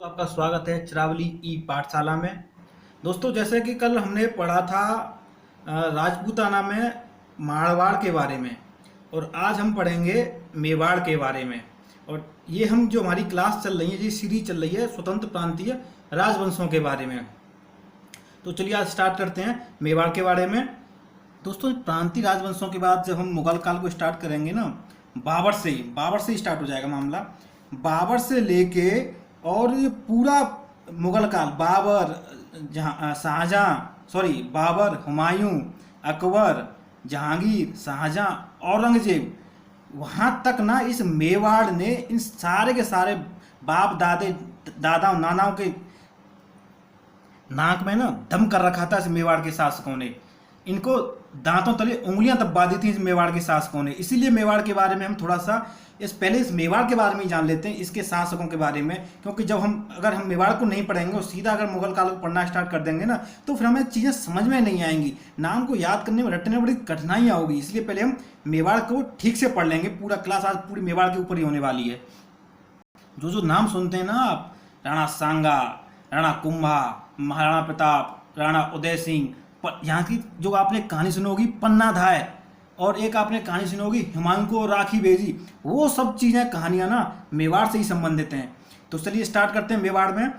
तो आपका स्वागत है चिरावली ई पाठशाला में। दोस्तों, जैसे कि कल हमने पढ़ा था राजपूताना में मारवाड़ के बारे में, और आज हम पढ़ेंगे मेवाड़ के बारे में। और ये हम जो हमारी क्लास चल रही है, ये सीरीज चल रही है स्वतंत्र प्रांतीय राजवंशों के बारे में। तो चलिए आज स्टार्ट करते हैं मेवाड़ के बारे में। दोस्तों, प्रांतीय राजवंशों के बाद जब हम मुगल काल को स्टार्ट करेंगे ना, बाबर से ही स्टार्ट हो जाएगा मामला। बाबर से लेके और ये पूरा मुगल काल, बाबर, हुमायूं, अकबर, जहांगीर, शाहजहां, औरंगजेब, वहाँ तक ना इस मेवाड़ ने इन सारे के सारे बाप दादा नानाओं के नाक में ना दम कर रखा था इस मेवाड़ के शासकों ने। इनको दांतों तले उंगलियां दबा दी थी इस मेवाड़ के शासकों ने। इसीलिए मेवाड़ के बारे में हम थोड़ा सा पहले इस मेवाड़ के बारे में ही जान लेते हैं, इसके शासकों के बारे में। क्योंकि जब अगर हम मेवाड़ को नहीं पढ़ेंगे और सीधा अगर मुगल काल को पढ़ना स्टार्ट कर देंगे ना, तो फिर हमें चीज़ें समझ में नहीं आएंगी, नाम को याद करने में, रटने में बड़ी कठिनाइयाँ होगी। इसलिए पहले हम मेवाड़ को ठीक से पढ़ लेंगे। पूरा क्लास आज पूरी मेवाड़ के ऊपर ही होने वाली है। जो नाम सुनते हैं ना आप, राणा सांगा, राणा कुंभा, महाराणा प्रताप, राणा उदय सिंह, यहाँ की जो आपने कहानी सुनी होगी पन्ना धाय, और एक आपने कहानी सुनी होगी हुमायूं को राखी भेजी, वो सब चीज़ें कहानियाँ ना मेवाड़ से ही संबंधित हैं। तो चलिए स्टार्ट करते हैं मेवाड़ में।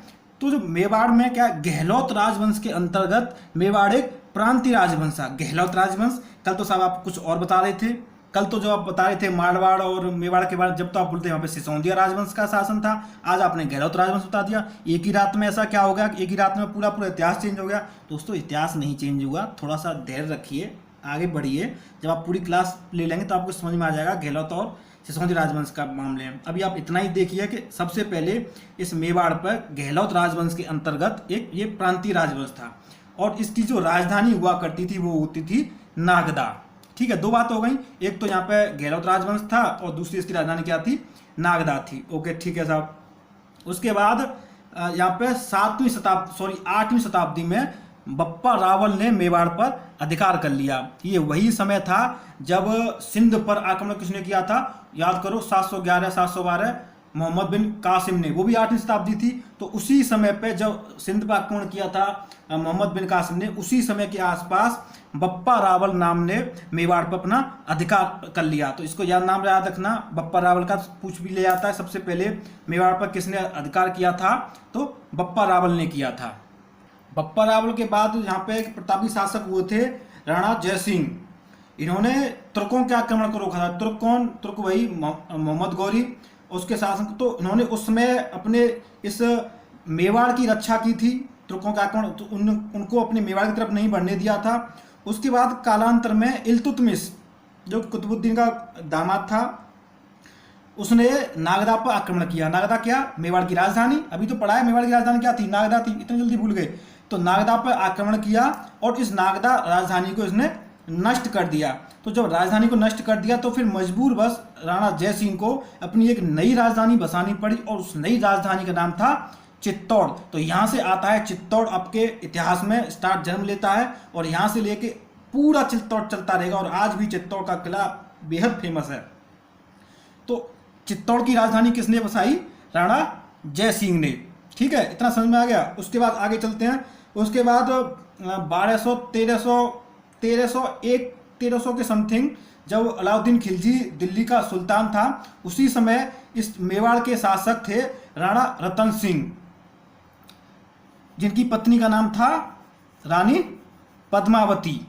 तो जो मेवाड़ में क्या, गहलोत राजवंश के अंतर्गत मेवाड़ एक प्रांतीय राजवंश था। गहलोत राजवंश, कल तो साहब आप कुछ और बता रहे थे। कल तो जो आप बता रहे थे मारवाड़ और मेवाड़ के बारे में, जब तो आप बोलते हैं वहाँ पे सिसोदिया राजवंश का शासन था, आज आपने गहलोत राजवंश बता दिया। एक ही रात में ऐसा क्या हो गया कि एक ही रात में पूरा इतिहास चेंज हो गया? दोस्तों, इतिहास नहीं चेंज हुआ, थोड़ा सा धैर्य रखिए, आगे बढ़िए। जब आप पूरी क्लास ले लेंगे तो आपको समझ में आ जाएगा गहलोत और सिसोदिया राजवंश का मामले में। अभी आप इतना ही देखिए कि सबसे पहले इस मेवाड़ पर गहलोत राजवंश के अंतर्गत एक ये प्रांतीय राजवंश था, और इसकी जो राजधानी हुआ करती थी वो होती थी नागदा। ठीक है, दो बात हो गई, एक तो यहाँ पे गहलोत राजवंश था और दूसरी इसकी राजधानी क्या थी, नागदा थी। ओके, ठीक है साहब। उसके बाद यहाँ पे 8वीं शताब्दी में बप्पा रावल ने मेवाड़ पर अधिकार कर लिया। ये वही समय था जब सिंध पर आक्रमण किसने किया था, याद करो, 711-712 मोहम्मद बिन कासिम ने, वो भी 8वीं शताब्दी थी। तो उसी समय पे जब सिंध पर आक्रमण किया था मोहम्मद बिन कासिम ने, उसी समय के आसपास बप्पा रावल नाम ने मेवाड़ पर अपना अधिकार कर लिया। तो इसको नाम याद रखना, बप्पा रावल का पूछ भी ले जाता है। सबसे पहले मेवाड़ पर किसने अधिकार किया था, तो बप्पा रावल ने किया था। बप्पा रावल के बाद यहाँ पे एक प्रतापी शासक हुए थे राणा जयसिंह। इन्होंने तुर्कों के आक्रमण को रोका था। तुर्क वही मोहम्मद गौरी, उसके शासन। तो इन्होंने उस समय अपने इस मेवाड़ की रक्षा की थी। तुर्कों का आक्रमण, तो उनको अपने मेवाड़ की तरफ नहीं बढ़ने दिया था। उसके बाद कालांतर में इल्तुतमिश, जो कुतुबुद्दीन का दामाद था, उसने नागदा पर आक्रमण किया। नागदा क्या, मेवाड़ की राजधानी। अभी तो पढ़ा है मेवाड़ की राजधानी क्या थी, नागदा थी, इतनी जल्दी भूल गए। तो नागदा पर आक्रमण किया और इस नागदा राजधानी को इसने नष्ट कर दिया। तो जब राजधानी को नष्ट कर दिया तो फिर मजबूर बस राणा जयसिंह को अपनी एक नई राजधानी बसानी पड़ी, और उस नई राजधानी का नाम था चित्तौड़। तो यहाँ से आता है चित्तौड़, आपके इतिहास में जन्म लेता है, और यहाँ से लेके पूरा चित्तौड़ चलता रहेगा। और आज भी चित्तौड़ का किला बेहद फेमस है। तो चित्तौड़ की राजधानी किसने बसाई, राणा जयसिंह ने। ठीक है, इतना समझ में आ गया। उसके बाद आगे चलते हैं। उसके बाद 1300 के समथिंग, जब अलाउद्दीन खिलजी दिल्ली का सुल्तान था, उसी समय इस मेवाड़ के शासक थे राणा रतन सिंह, जिनकी पत्नी का नाम था रानी पद्मावती।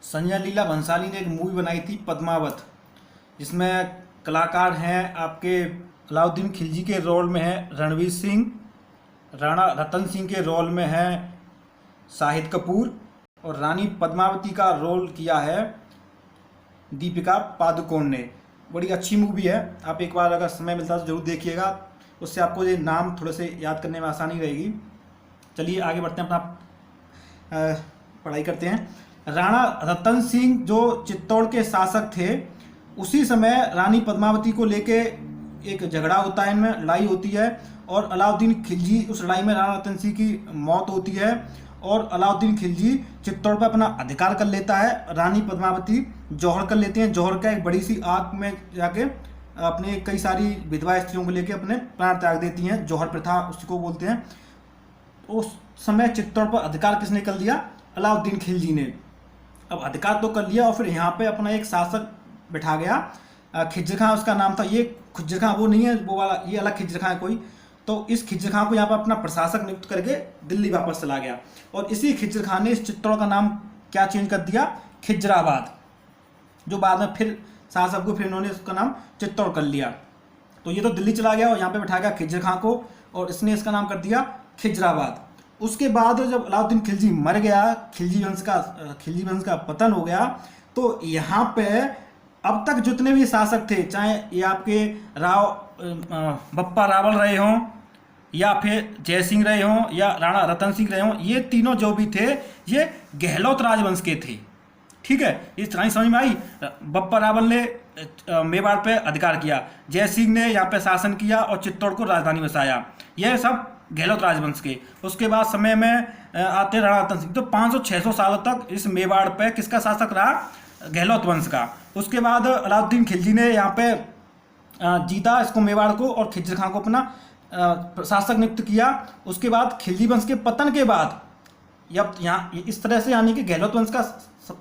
संजय लीला भंसाली ने एक मूवी बनाई थी पद्मावत, जिसमें कलाकार हैं आपके अलाउद्दीन खिलजी के रोल में है रणवीर सिंह, राणा रतन सिंह के रोल में है शाहिद कपूर, और रानी पद्मावती का रोल किया है दीपिका पादुकोण ने। बड़ी अच्छी मूवी है, आप एक बार अगर समय मिलता है तो जरूर देखिएगा, उससे आपको ये नाम थोड़े से याद करने में आसानी रहेगी। चलिए आगे बढ़ते हैं, अपना पढ़ाई करते हैं। राणा रतन सिंह जो चित्तौड़ के शासक थे, उसी समय रानी पद्मावती को लेके एक झगड़ा होता है, इनमें लड़ाई होती है, और अलाउद्दीन खिलजी, उस लड़ाई में राणा रतन सिंह की मौत होती है, और अलाउद्दीन खिलजी चित्तौड़ पर अपना अधिकार कर लेता है। रानी पद्मावती जौहर कर लेते हैं। जौहर का एक बड़ी सी आग में जाके अपने कई सारी विधवा स्त्रियों को लेकर अपने प्राण त्याग देती हैं, जौहर प्रथा उसको बोलते हैं। उस समय चित्तौड़ पर अधिकार किसने कर लिया? अलाउद्दीन खिलजी ने। अब अधिकार तो कर लिया और फिर यहाँ पे अपना एक शासक बिठा गया, खिज्र खां उसका नाम था। ये खिज्र खां वो नहीं है वो वाला, ये अलग खिज्र खां है कोई। तो इस खिज्र खां को यहाँ पर अपना प्रशासक नियुक्त करके दिल्ली वापस चला गया और इसी खिज्र खां ने इस चित्तौड़ का नाम क्या चेंज कर दिया? खिजराबाद, जो बाद में फिर शासक को फिर इन्होंने उसका नाम चित्तौड़ कर लिया। तो ये तो दिल्ली चला गया और यहाँ पे बैठा गया खिज्र खां को और इसने इसका नाम कर दिया खिजराबाद। उसके बाद जब अलाउद्दीन खिलजी मर गया, खिलजी वंश का पतन हो गया, तो यहाँ पे अब तक जितने भी शासक थे, चाहे ये आपके बप्पा रावल रहे हों या फिर जयसिंह रहे हों या राणा रतन सिंह रहे हों, ये तीनों जो भी थे ये गहलोत राजवंश के थे। ठीक है, इस कहानी समझ में आई। बप्पा रावल ने मेवाड़ पे अधिकार किया, जयसिंह ने यहाँ पे शासन किया और चित्तौड़ को राजधानी बसाया, यह सब गहलोत राजवंश के। उसके बाद समय में आते राणा रतन सिंह। तो 500-600 सालों तक इस मेवाड़ पे किसका शासक रहा? गहलोत वंश का। उसके बाद अलाउद्दीन खिलजी ने यहाँ पे जीता इसको मेवाड़ को और खिज्र खां को अपना शासक नियुक्त किया। उसके बाद खिलजी वंश के पतन के बाद जब यहाँ इस तरह से यानी कि गहलोत वंश का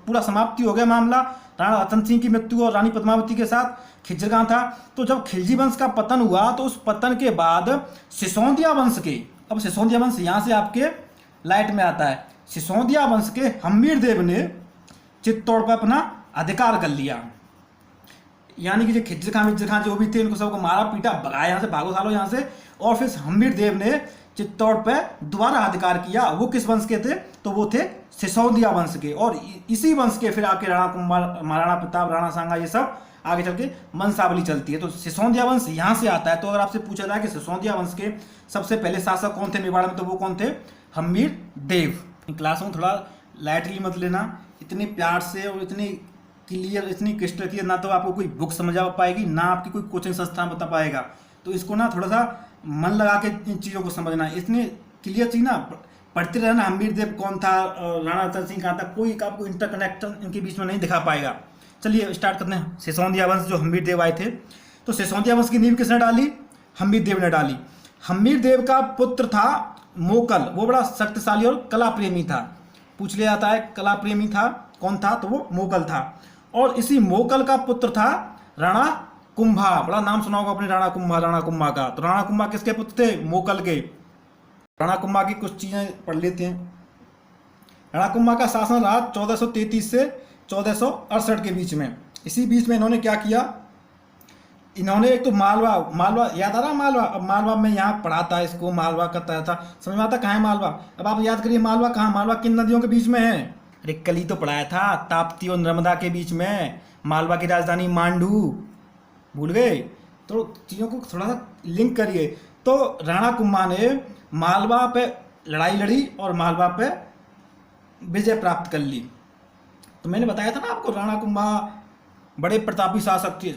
पूरा समाप्ति हो गया मामला, राणा रतन सिंह की मृत्यु और रानी पद्मावती के साथ खिज्र खां था। तो जब खिलजी वंश का पतन हुआ तो उस पतन के बाद सिसोदिया वंश के, अब सिसोदिया वंश यहाँ से आपके लाइट में आता है, सिसोदिया वंश के हम्मीर देव ने चित्तौड़ पर अपना अधिकार कर लिया। यानी कि जो खिज्र खां जो भी थे इनको सबको मारा पीटा, भगाया यहाँ से, भागो सालो यहाँ से। और फिर हम्मीर देव ने चित्तौड़ पे दोबारा अधिकार किया। वो किस वंश के थे? तो वो थे सिसोदिया वंश के। और इसी वंश के फिर आके राणा कुंभा, महाराणा प्रताप, राणा सांगा, ये सब आगे चल के वंशावली चलती है। तो सिसोदिया वंश यहाँ से आता है। तो अगर आपसे पूछा जाए कि सिसोदिया वंश के सबसे पहले शासक कौन थे मेवाड़ में, तो वो कौन थे? हम्मीर देव। क्लास में थोड़ा लाइटली मत लेना, इतनी प्यार से और इतनी क्लियर, इतनी क्रिस्टल क्लियर ना तो आपको कोई बुक समझ आ पाएगी ना आपकी कोई कोचिंग संस्थान बता पाएगा। तो इसको ना थोड़ा सा मन लगा के इन चीज़ों को समझना। इतनी क्लियर चीज ना पढ़ते रहना, हम्मीर देव कौन था, राणा रतन सिंह कहाँ था, कोई आपको इंटरकनेक्शन इनके बीच में नहीं दिखा पाएगा। चलिए स्टार्ट करते हैं। सिसोदिया वंश जो हम्मीर देव आए थे, तो सिसोदिया वंश की नींव किसने डाली? हम्मीर देव ने डाली। हम्मीर देव का पुत्र था मोकल, वो बड़ा शक्तिशाली और कला प्रेमी था। पूछ लिया जाता है कला प्रेमी था कौन था, तो वो मोकल था। और इसी मोकल का पुत्र था राणा कुंभा। बड़ा नाम सुना होगा अपने राणा कुंभा का। तो राणा कुंभा किसके पुत्र थे? मोकल के। राणा कुंभा की कुछ चीजें पढ़ लेते हैं। राणा कुंभा का शासन रहा 1433 से 1468 के बीच में। इसी बीच में इन्होंने क्या किया? इन्होंने एक तो मालवा याद आ रहा? मालवा, अब मालवा में यहाँ पढ़ा था इसको, मालवा करता था, समझ में आता कहाँ है मालवा? अब आप याद करिए मालवा कहाँ? मालवा किन नदियों के बीच में है? अरे कल ही तो पढ़ाया था, ताप्ती और नर्मदा के बीच में। मालवा की राजधानी मांडू, भूल गए? तो चीज़ों को थोड़ा सा लिंक करिए। तो राणा कुंभा ने मालवा पे लड़ाई लड़ी और मालवा पे विजय प्राप्त कर ली। तो मैंने बताया था ना आपको, राणा कुंभा बड़े प्रतापी शासक थे,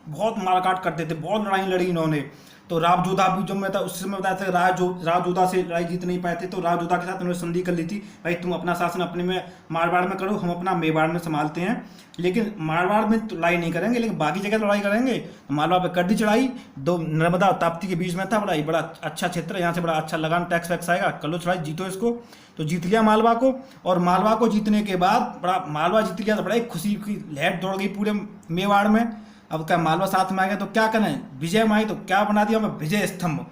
बहुत मारकाट करते थे, बहुत लड़ाई लड़ी इन्होंने। तो रावजोधा भी जो मैं था उस समय बताया था, रावजोधा से लड़ाई जीत नहीं पाए थे, तो रावजोधा के साथ उन्होंने संधि कर ली थी, भाई तुम अपना शासन अपने में मारवाड़ में करो, हम अपना मेवाड़ में संभालते हैं, लेकिन मारवाड़ में तो लड़ाई नहीं करेंगे, लेकिन बाकी जगह लड़ाई करेंगे। मालवा पे कर दी चढ़ाई, दो नर्मदा और ताप्ती के बीच में था, बड़ा अच्छा क्षेत्र है, यहाँ से बड़ा अच्छा लगान टैक्स वैक्स आएगा, कर लो चढ़ाई, जीतो इसको। तो जीत लिया मालवा को। और मालवा को जीतने के बाद बड़ा मालवा जीत लिया तो बड़ा एक खुशी की लहर दौड़ गई पूरे मेवाड़ में। अब क्या मालवा साथ में आ गया तो क्या करें, विजय माई तो क्या बना दिया हमें? विजय स्तंभ।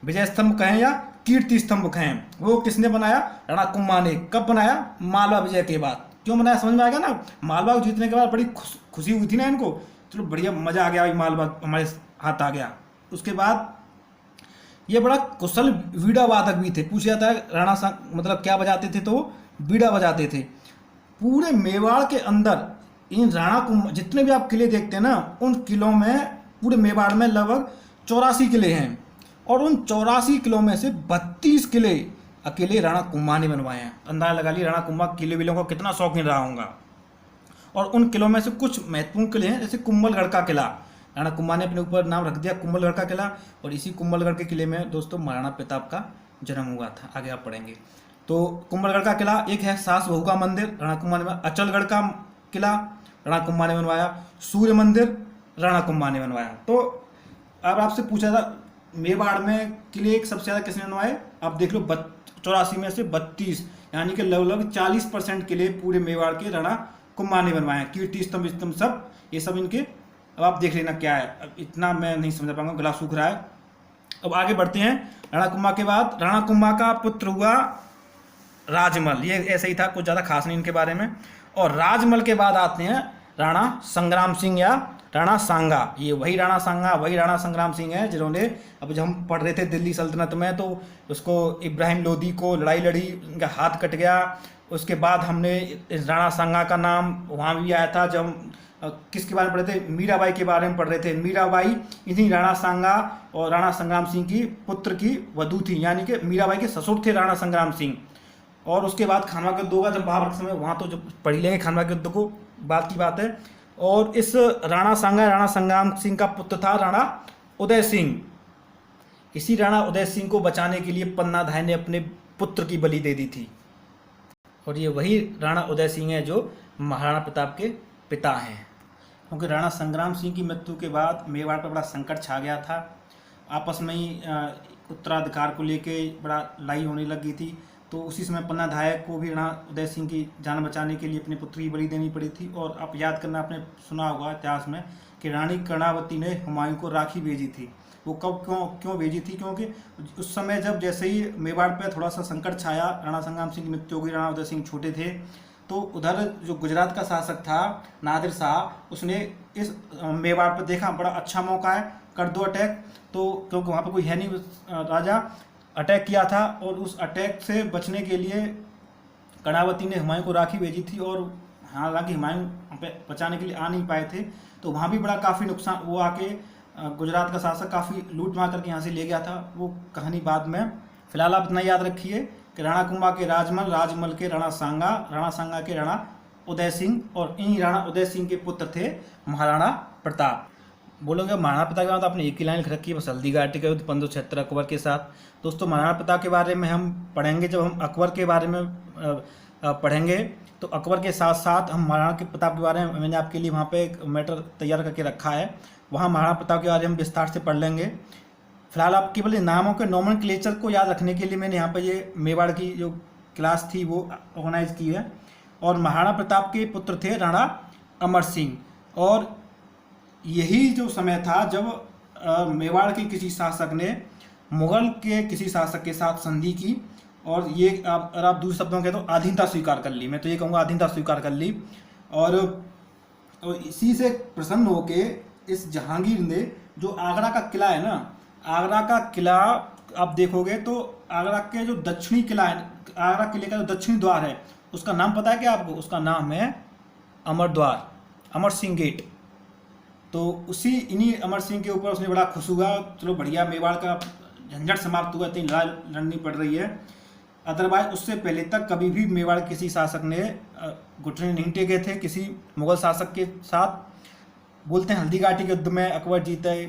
विजय स्तंभ कहें या कीर्ति स्तंभ कहें, वो किसने बनाया? राणा कुंभा ने। कब बनाया? मालवा विजय के बाद। क्यों बनाया समझ में आएगा ना? मालवा को जीतने के बाद बड़ी खुशी हुई थी ना इनको, चलो बढ़िया मजा आ गया भाई, मालवा हमारे हाथ आ गया। उसके बाद ये बड़ा कुशल वीणा वादक भी थे। पूछ जाता है राणा मतलब क्या बजाते थे, तो वीणा बजाते थे। पूरे मेवाड़ के अंदर इन राणा कुंभा जितने भी आप किले देखते हैं ना, उन किलों में पूरे मेवाड़ में लगभग 84 किले हैं, और उन 84 किलों में से 32 किले अकेले राणा कुंभा ने बनवाए हैं। अंदाजा लगा लिया राणा कुंभा किले विलों का कितना शौकीन रहा होगा। और उन किलों में से कुछ महत्वपूर्ण किले हैं, जैसे कुंभलगढ़ का किला, राणा कुंभा ने अपने ऊपर नाम रख दिया कुंभलगढ़ का किला। और इसी कुंभलगढ़ के किले में दोस्तों महाराणा प्रताप का जन्म हुआ था, आगे आप पढ़ेंगे। तो कुंभलगढ़ का किला एक है, सास बहू का मंदिर राणा कुंभा ने, अचलगढ़ का किला राणा कुंभा ने बनवाया, सूर्य मंदिर राणा कुंभा ने बनवाया। तो अब आपसे पूछा था मेवाड़ में किले एक सबसे ज़्यादा किसने बनवाए, आप देख लो 84 में से 32, यानी कि लगभग 40% किले पूरे मेवाड़ के राणा कुंभा ने बनवाए हैं। कीर्ति स्तंभ स्तंभ सब ये सब इनके। अब आप देख लेना क्या है, अब इतना मैं नहीं समझा पाऊंगा, गला सूख रहा है। अब आगे बढ़ते हैं। राणा कुंभा के बाद राणा कुंभा का पुत्र हुआ राजमल, ये ऐसा ही था, कुछ ज़्यादा खास नहीं इनके बारे में। और राजमल के बाद आते हैं राणा संग्राम सिंह या राणा सांगा। ये वही राणा सांगा वही राणा संग्राम सिंह है जिन्होंने, अब जब हम पढ़ रहे थे दिल्ली सल्तनत में, तो उसको इब्राहिम लोदी को लड़ाई लड़ी, उनका हाथ कट गया। उसके बाद हमने राणा सांगा का नाम वहाँ भी आया था जब हम किसके बारे में पढ़े थे, मीराबाई के बारे में पढ़ रहे थे। मीराबाई इन्हीं राणा सांगा और राणा संग्राम सिंह की पुत्र की वधू थी, यानी कि मीराबाई के ससुर थे राणा संग्राम सिंह। और उसके बाद खानवा के युद्ध होगा जब महाभारत के समय, वहाँ तो जब पढ़ लेंगे खानवा के युद्ध को, बात की बात है। और इस राणा सांगा राणा संग्राम सिंह का पुत्र था राणा उदय सिंह। इसी राणा उदय सिंह को बचाने के लिए पन्नाधाय ने अपने पुत्र की बलि दे दी थी। और ये वही राणा उदय सिंह है जो महाराणा प्रताप के पिता हैं। क्योंकि राणा संग्राम सिंह की मृत्यु के बाद मेवाड़ पर बड़ा संकट छा गया था, आपस में ही उत्तराधिकार को लेके बड़ा लड़ाई होने लगी थी। तो उसी समय पन्नाधाय को भी राणा उदय सिंह की जान बचाने के लिए अपनी पुत्री की बलि देनी पड़ी थी। और आप याद करना, आपने सुना होगा इतिहास में कि रानी कर्णावती ने हुमायूं को राखी भेजी थी। वो कब क्यों भेजी थी, क्योंकि उस समय जब जैसे ही मेवाड़ पर थोड़ा सा संकट छाया, राणा संग्राम सिंह की मृत्यु हो गई, राणा उदय सिंह छोटे थे, तो उधर जो गुजरात का शासक था नादिर शाह, उसने इस मेवाड़ पर देखा बड़ा अच्छा मौका है, कर दो अटैक। तो क्योंकि वहाँ पर कोई है नहीं राजा, अटैक किया था। और उस अटैक से बचने के लिए कर्णावती ने हुमायूं को राखी भेजी थी। और हालांकि हुमायूं बचाने के लिए आ नहीं पाए थे, तो वहाँ भी बड़ा काफ़ी नुकसान, वो आके गुजरात का शासक काफ़ी लूट मार करके यहाँ से ले गया था। वो कहानी बाद में, फिलहाल आप इतना याद रखिए कि राणा कुंभा के राजमल, राजमल के राणा सांगा के राणा उदय सिंह, और इन्हीं राणा उदय सिंह के पुत्र थे महाराणा प्रताप। बोलोगे महाराणा प्रताप के बाद आपने एक ही लाइन लिख रखी है बस, हल्दीघाटी का युद्ध 1576 अकबर के साथ। दोस्तों महाराणा प्रताप के बारे में हम पढ़ेंगे जब हम अकबर के बारे में पढ़ेंगे, तो अकबर के साथ साथ हम महाराणा प्रताप के बारे में, मैंने आपके लिए वहाँ पे एक मैटर तैयार करके रखा है, वहाँ महाराणा प्रताप के बारे में विस्तार से पढ़ लेंगे। फिलहाल आप केवल नामों के नोमेनक्लेचर को याद रखने के लिए मैंने यहाँ पर ये मेवाड़ की जो क्लास थी वो ऑर्गेनाइज की है। और महाराणा प्रताप के पुत्र थे राणा अमर सिंह। और यही जो समय था जब मेवाड़ के किसी शासक ने मुगल के किसी शासक के साथ संधि की, और ये अगर आप दूसरे शब्दों में कहें तो अधीनता स्वीकार कर ली, मैं तो ये कहूँगा अधीनता स्वीकार कर ली। और इसी से प्रसन्न होके इस जहांगीर ने जो आगरा का किला है ना, आगरा का किला आप देखोगे तो आगरा के जो दक्षिणी किला है, आगरा किले का जो दक्षिणी द्वार है, उसका नाम पता है क्या आपको? उसका नाम है अमर द्वार, अमर सिंह गेट। तो उसी इन्हीं अमर सिंह के ऊपर उसने बड़ा खुश हुआ, चलो बढ़िया मेवाड़ का झंझट समाप्त हुआ, इतनी लड़ाई लड़नी पड़ रही है। अदरवाइज उससे पहले तक कभी भी मेवाड़ किसी शासक ने घुटने नहीं टेके थे किसी मुगल शासक के साथ। बोलते हैं हल्दीघाटी के युद्ध में अकबर जीता है,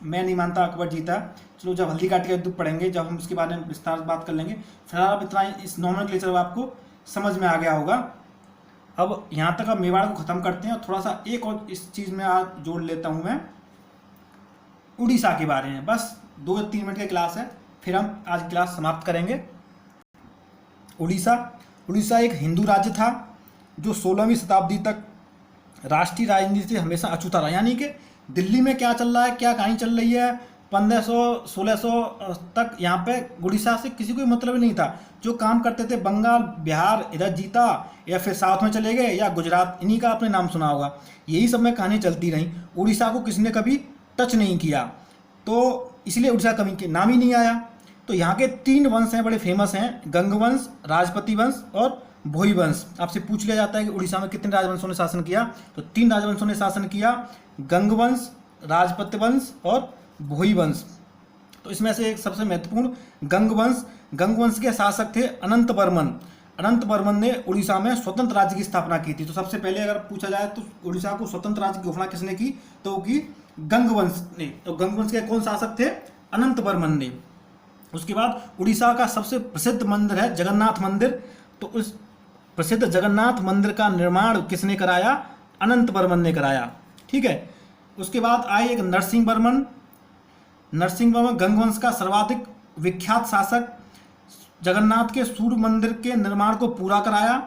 मैं नहीं मानता अकबर जीता। चलो जब हल्दीघाटी का युद्ध पढ़ेंगे, जब हम इसके बारे में विस्तार से बात कर लेंगे। फिलहाल अब इतना इस नॉमेनक्लेचर आपको समझ में आ गया होगा। अब यहाँ तक अब मेवाड़ को ख़त्म करते हैं, और थोड़ा सा एक और इस चीज़ में आज जोड़ लेता हूँ मैं, उड़ीसा के बारे में। बस 2 या 3 मिनट की क्लास है, फिर हम आज क्लास समाप्त करेंगे। उड़ीसा एक हिंदू राज्य था जो 16वीं शताब्दी तक राष्ट्रीय राजनीति से हमेशा अछूता रहा। यानी कि दिल्ली में क्या चल रहा है, क्या कहानी चल रही है, 1500-1600 तक यहाँ पे उड़ीसा से किसी को मतलब नहीं था। जो काम करते थे बंगाल, बिहार इधर जीता, या फिर साउथ में चले गए, या गुजरात, इन्हीं का आपने नाम सुना होगा। यही सब में कहानी चलती रही, उड़ीसा को किसी ने कभी टच नहीं किया, तो इसलिए उड़ीसा कभी के नाम ही नहीं आया। तो यहाँ के 3 वंश हैं बड़े फेमस हैं, गंग वंश, राजपति वंश और भोई वंश। आपसे पूछ लिया जाता है कि उड़ीसा में कितने राजवंशों ने शासन किया, तो 3 राजवंशों ने शासन किया, गंग वंश, राजपत वंश और भोई वंश। तो इसमें से एक सबसे महत्वपूर्ण गंग वंश के शासक थे अनंत वर्मन ने उड़ीसा में स्वतंत्र राज्य की स्थापना की थी। तो सबसे पहले अगर पूछा जाए तो उड़ीसा को स्वतंत्र राज्य की घोषणा किसने की, तो की गंग वंश ने। तो गंग वंश के कौन शासक थे? अनंत वर्मन ने। उसके बाद उड़ीसा का सबसे प्रसिद्ध मंदिर है जगन्नाथ मंदिर। तो उस प्रसिद्ध जगन्नाथ मंदिर का निर्माण किसने कराया? अनंत वर्मन ने कराया। ठीक है। उसके बाद आए एक नरसिंह वर्मन। नरसिंह वर्मन गंगवंश का सर्वाधिक विख्यात शासक, जगन्नाथ के सूर्य मंदिर के निर्माण को पूरा कराया।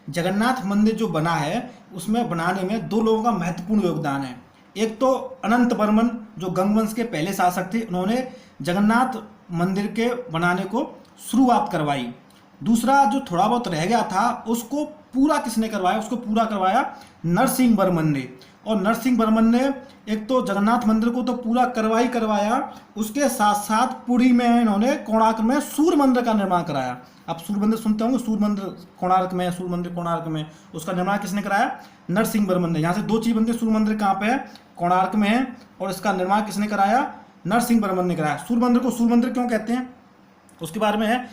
जगन्नाथ मंदिर जो बना है उसमें बनाने में दो लोगों का महत्वपूर्ण योगदान है। एक तो अनंत वर्मन जो गंगवंश के पहले शासक थे, उन्होंने जगन्नाथ मंदिर के बनाने को शुरुआत करवाई। दूसरा जो थोड़ा बहुत रह गया था उसको पूरा किसने करवाया, उसको पूरा करवाया नरसिंह वर्मन ने। और नरसिंह वर्मन ने एक तो जगन्नाथ मंदिर को तो पूरा करवाया, उसके साथ साथ पुरी में इन्होंने कोणार्क में सूर्य मंदिर का निर्माण कराया। आप सूर्य मंदिर सुनते होंगे, सूर्य मंदिर कोणार्क में, सूर्य मंदिर कोणार्क में, उसका निर्माण किसने कराया, नरसिंह वर्मन ने। यहाँ से दो चीज बनती है, सूर्य मंदिर कहाँ पे है, कोणार्क में है, और इसका निर्माण किसने कराया, नरसिंह वर्मन ने कराया। सूर्य मंदिर को सूर्य मंदिर क्यों कहते हैं, उसके बारे में है।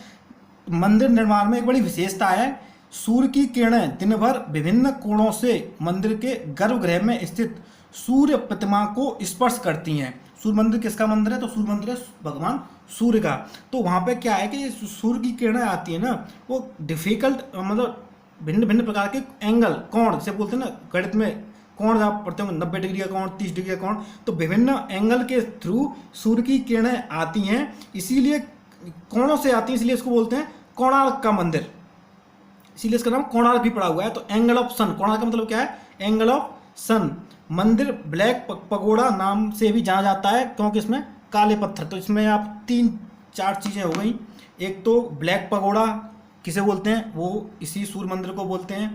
मंदिर निर्माण में एक बड़ी विशेषता है, सूर्य की किरणें दिन भर विभिन्न कोणों से मंदिर के गर्भगृह में स्थित सूर्य प्रतिमा को स्पर्श करती हैं। सूर्य मंदिर किसका मंदिर है, तो सूर्य मंदिर है भगवान सूर्य का। तो वहाँ पे क्या है कि सूर्य की किरणें आती है ना, वो डिफिकल्ट मतलब भिन्न भिन्न प्रकार के एंगल, कोण जैसे बोलते हैं ना गणित में, कोण आप पढ़ते होंगे 90 डिग्री का कोण, 30 डिग्री का कोण, तो विभिन्न एंगल के थ्रू सूर्य की किरणें आती हैं, इसीलिए कोणों से आती है, इसलिए इसको बोलते हैं कोणार्क का मंदिर, इसीलिए इसका नाम कोणार्क भी पड़ा हुआ है। तो एंगल ऑफ सन, कोणार्क का मतलब क्या है, एंगल ऑफ सन। मंदिर ब्लैक पगोड़ा नाम से भी जाना जाता है क्योंकि इसमें काले पत्थर, तो इसमें आप 3-4 चीज़ें हो गई। एक तो ब्लैक पगोड़ा किसे बोलते हैं, वो इसी सूर्य मंदिर को बोलते हैं।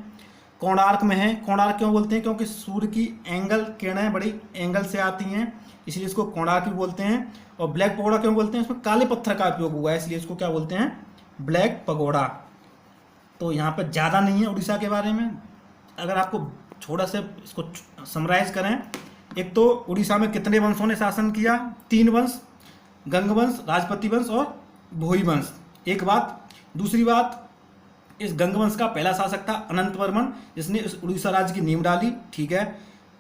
कोणार्क में है, कोणार्क क्यों बोलते हैं, क्योंकि सूर्य की एंगल किरणें बड़ी एंगल से आती हैं, इसलिए इसको कोणार्क भी बोलते हैं। और ब्लैक पगोड़ा क्यों बोलते हैं, इसमें काले पत्थर का उपयोग हुआ है, इसलिए इसको क्या बोलते हैं, ब्लैक पगोड़ा। तो यहाँ पर ज़्यादा नहीं है उड़ीसा के बारे में। अगर आपको थोड़ा सा इसको समराइज करें, एक तो उड़ीसा में कितने वंशों ने शासन किया, 3 वंश, गंगवंश, राजपति वंश और भोई वंश, एक बात। दूसरी बात, इस गंगवंश का पहला शासक था अनंत वर्मन, जिसने इस उड़ीसा राज्य की नींव डाली, ठीक है।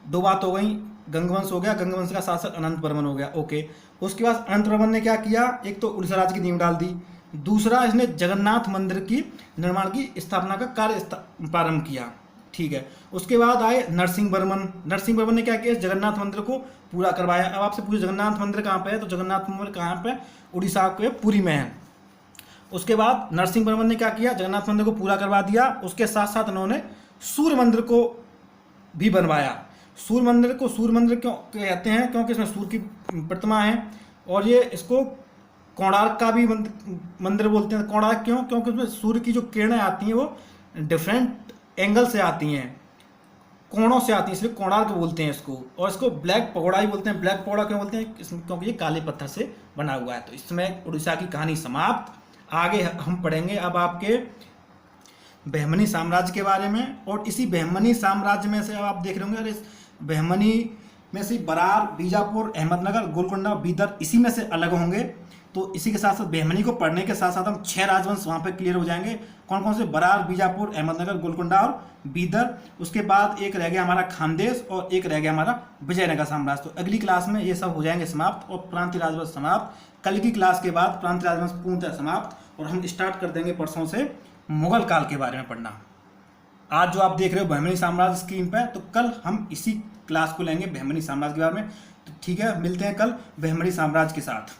2 बात हो गई, गंगवंश हो गया, गंगवंश का शासक अनंत वर्मन हो गया, ओके। उसके बाद अनंत वर्मन ने क्या किया, एक तो उड़ीसा राज्य की नींव डाल दी, दूसरा इसने जगन्नाथ मंदिर की निर्माण की स्थापना का कार्य प्रारंभ किया, ठीक है। उसके बाद आए नरसिंह वर्मन। नरसिंह वर्मन ने क्या किया, जगन्नाथ मंदिर को पूरा करवाया। अब आपसे पूछे जगन्नाथ मंदिर कहाँ पे है, तो जगन्नाथ मंदिर कहाँ पे, उड़ीसा के पुरी में है। उसके बाद नरसिंह वर्मन ने क्या किया, जगन्नाथ मंदिर को पूरा करवा दिया, उसके साथ साथ इन्होंने सूर्य मंदिर को भी बनवाया। सूर्य मंदिर को सूर्य मंदिर क्यों कहते हैं, क्योंकि इसमें सूर्य की प्रतिमा है, और ये इसको कोणार्क का भी मंदिर बोलते हैं। कोणार्क क्यों, क्योंकि उसमें सूर्य की जो किरणें आती हैं वो डिफरेंट एंगल से आती हैं, कोणों से आती हैं, इसलिए कोणार्क बोलते हैं इसको। और इसको ब्लैक पगोड़ा ही बोलते हैं। ब्लैक पगोड़ा क्यों बोलते हैं, क्योंकि ये काले पत्थर से बना हुआ है। तो इसमें उड़ीसा की कहानी समाप्त। आगे हम पढ़ेंगे अब आपके बहमनी साम्राज्य के बारे में, और इसी बहमनी साम्राज्य में से अब आप देख रहे होंगे, इस बहमनी में से बरार, बीजापुर, अहमदनगर, गोलकोंडा, बीदर इसी में से अलग होंगे। तो इसी के साथ साथ बहमनी को पढ़ने के साथ साथ हम 6 राजवंश वहाँ पे क्लियर हो जाएंगे, कौन कौन से, बरार, बीजापुर, अहमदनगर, गोलकोंडा और बीदर। उसके बाद एक रह गया हमारा खानदेश और एक रह गया हमारा विजयनगर साम्राज्य। तो अगली क्लास में ये सब हो जाएंगे समाप्त और प्रांतीय राजवंश समाप्त। कल की क्लास के बाद प्रांतीय राजवंश पूर्णतः समाप्त, और हम स्टार्ट कर देंगे परसों से मुगल काल के बारे में पढ़ना। आज जो आप देख रहे हो बहमनी साम्राज्य स्क्रीन पर, तो कल हम इसी क्लास को लेंगे बहमनी साम्राज्य के बारे में। तो ठीक है, मिलते हैं कल बहमनी साम्राज्य के साथ।